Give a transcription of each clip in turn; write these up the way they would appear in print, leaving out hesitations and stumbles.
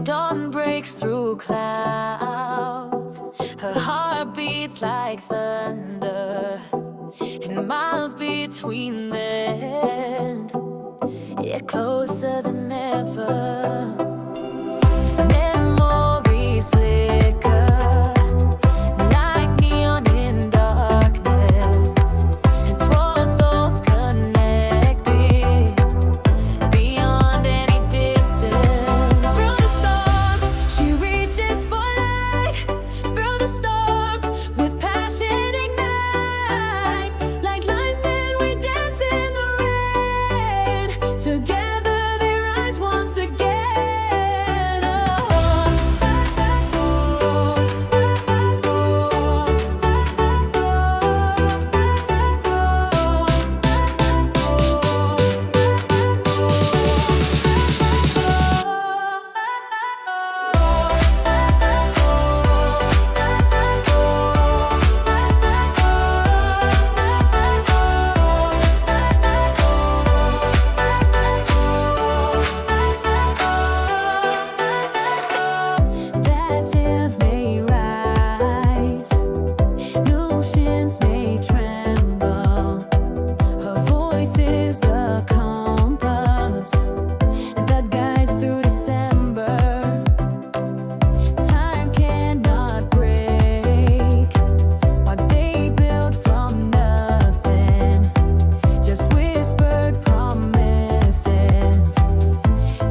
Dawn breaks through clouds. Her heart beats like thunder, and miles between them, yeah, closer than ever. Memories flicker like neon in darkness, and 12 souls connected beyond any distance. Through the storm, she reaches for light. Through the storm, with passion ignite. Like lightning, we dance in the rain. Together they rise once again. That div may rise, notions may tremble. Her voice is the compass that guides through December. Time cannot break what they built from nothing. Just whispered promises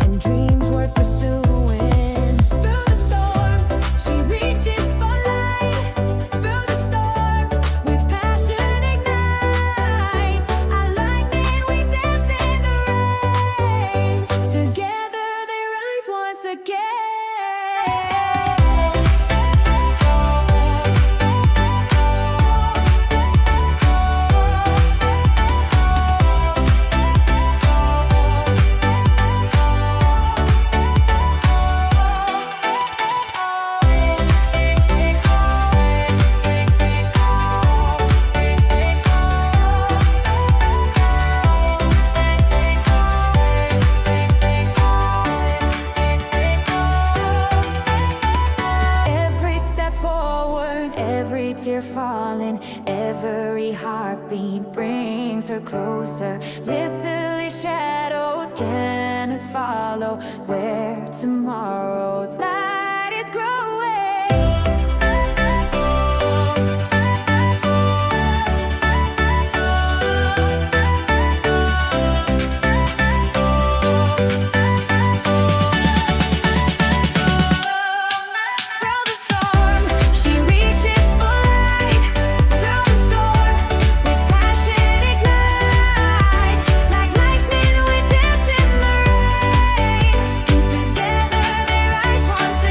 and dreams worth pursuing. Through the storm, she reaches for light. Through the storm, with passion ignite. Like lightning, we dance in the rain. Together they rise once again. Every step forward, every tear falling, every heartbeat brings her closer. Literally shadows cannot follow where tomorrow's light is growing. Through the storm, she reaches for light. Through the storm, with passion ignite. Like lightning, we dance in the rain. Together they rise once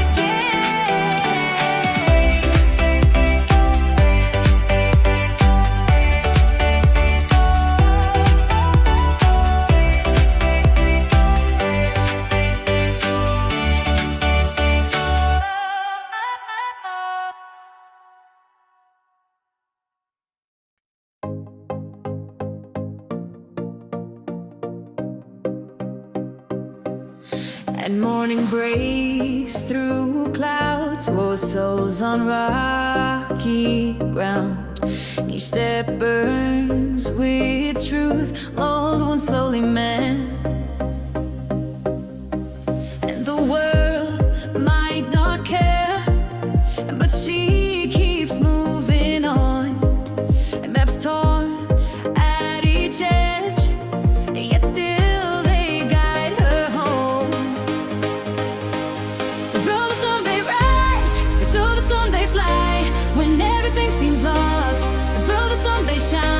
And morning breaks through clouds, four souls on rocky ground. Each step burns with truth, old wounds slowly mend. And the world might not care, but she keeps moving on. And maps torn at each edge, yet still they guide her home. Through the storm they rise, through the storm they fly. When everything seems lost, through the storm they shine.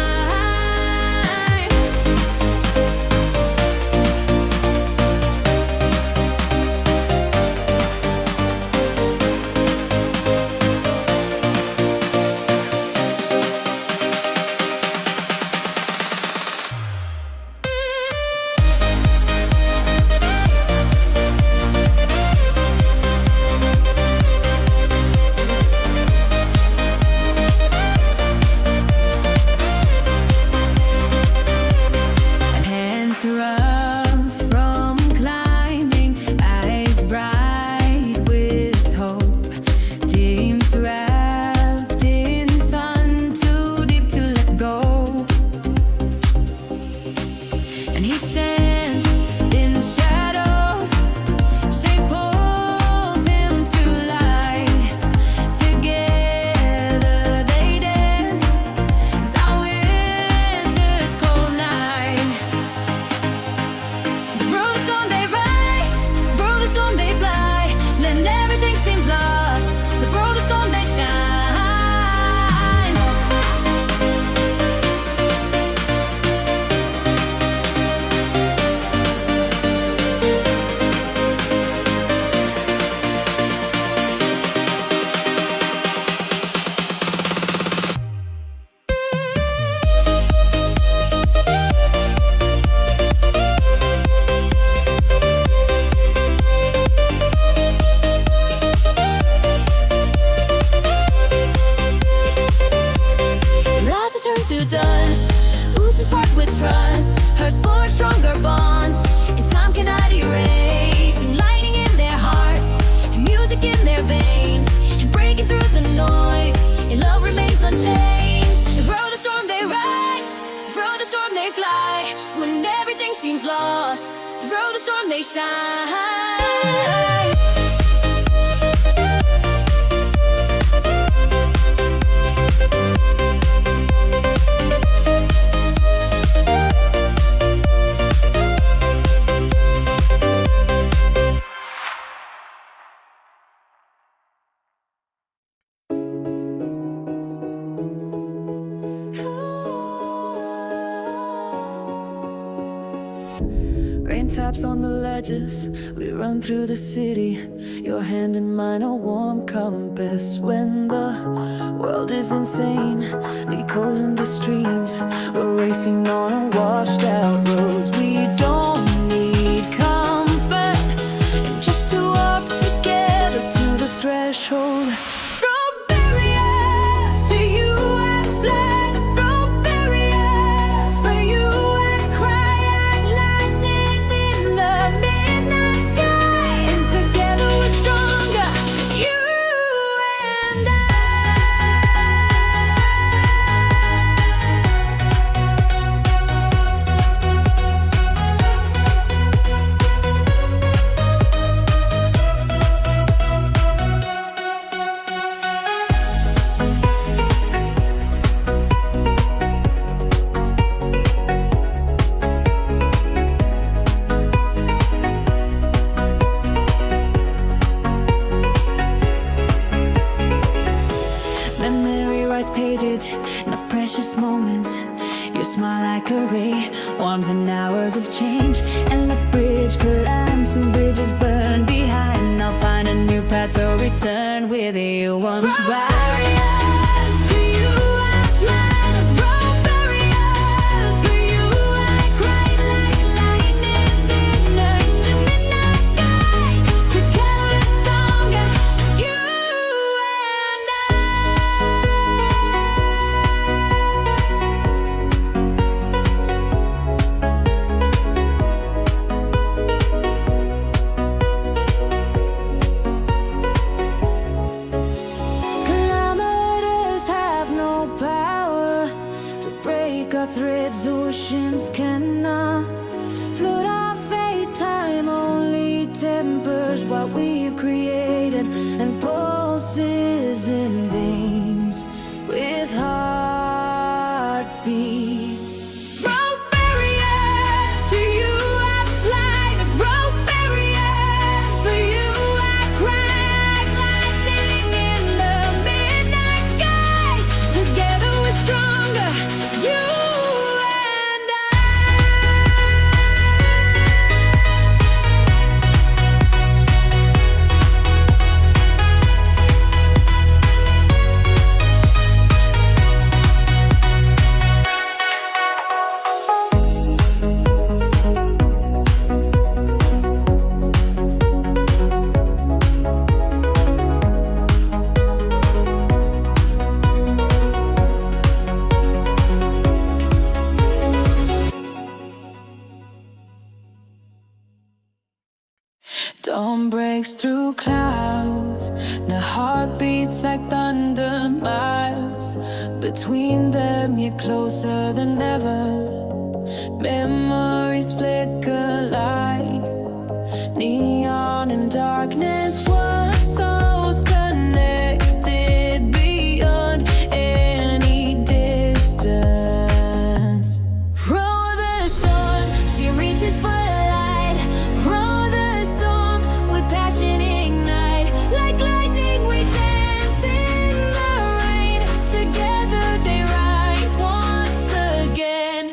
rain taps on the ledges, we run through the city. Your hand in mine, a warm compass. When the world is insanely cold under streams, we're racing on washed out roads. We don't need comfort, and just to walk together to the threshold. Pages of precious moments. Your smile like a ray warms in hours of change. And the bridge collapses and bridges burn behind. I'll find a new path to return with you once right. Our threads, oceans cannot float our fate. Time only tempers what we've created, and pulses in veins with heartbeats. Road barriers, to you I fly. Road barriers, for you I cry. Lightning in the midnight sky. Together we're stronger. You dawn breaks through clouds, the heart beats like thunder. Miles between them, you're closer than ever. Memories flicker like neon in darkness. One soul's connected beyond any distance. Row the storm, she reaches for light. Row the storm with passion ignite. Like lightning we dance in the rain. Together they rise once again.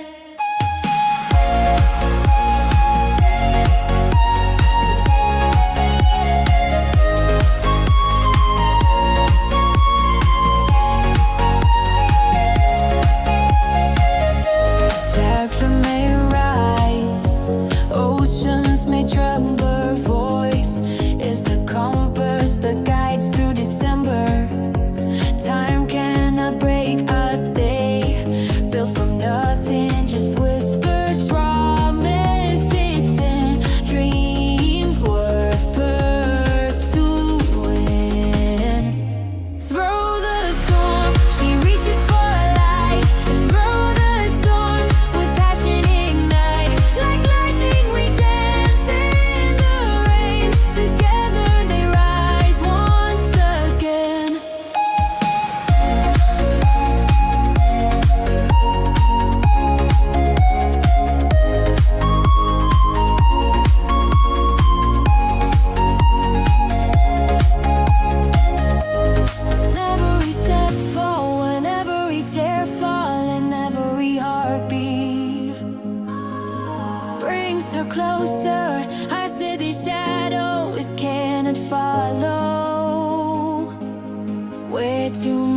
follow. Where to